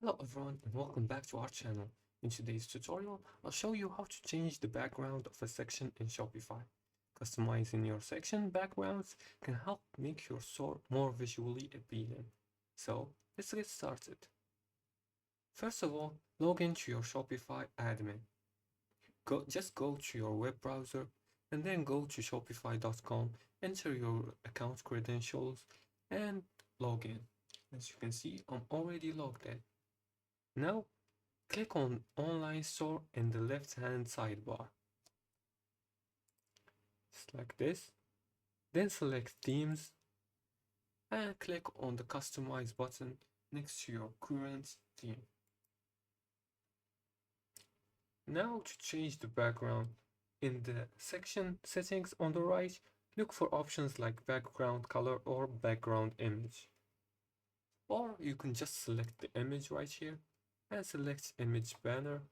Hello everyone and welcome back to our channel. In today's tutorial, I'll show you how to change the background of a section in Shopify. Customizing your section backgrounds can help make your store more visually appealing. So let's get started. First of all, log into your Shopify admin. Just go to your web browser and then go to shopify.com, enter your account credentials and log in. As you can see, I'm already logged in. Now, click on Online Store in the left-hand sidebar. Just like this. Then select Themes and click on the Customize button next to your current theme. Now to change the background, in the section Settings on the right, look for options like Background Color or Background Image. Or you can just select the image right here and select Image Banner.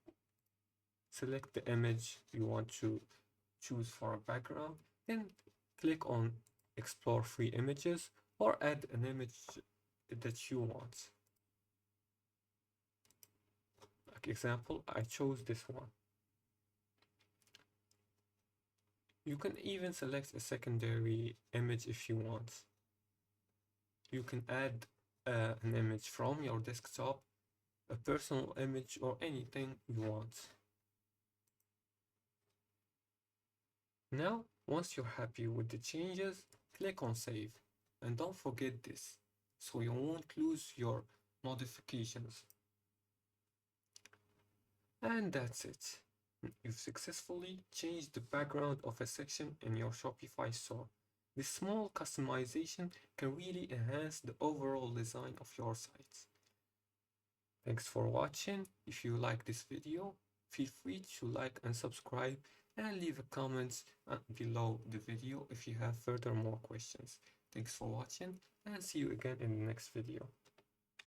Select the image you want to choose for a background, then click on Explore Free Images or add an image that you want. Like example, I chose this one. You can even select a secondary image if you want. You can add an image from your desktop, a personal image, or anything you want. Now, once you're happy with the changes, click on Save. And don't forget this, so you won't lose your modifications. And that's it. You've successfully changed the background of a section in your Shopify store. This small customization can really enhance the overall design of your site. Thanks for watching. If you like this video, feel free to like and subscribe and leave a comment below the video if you have further more questions. Thanks for watching and see you again in the next video.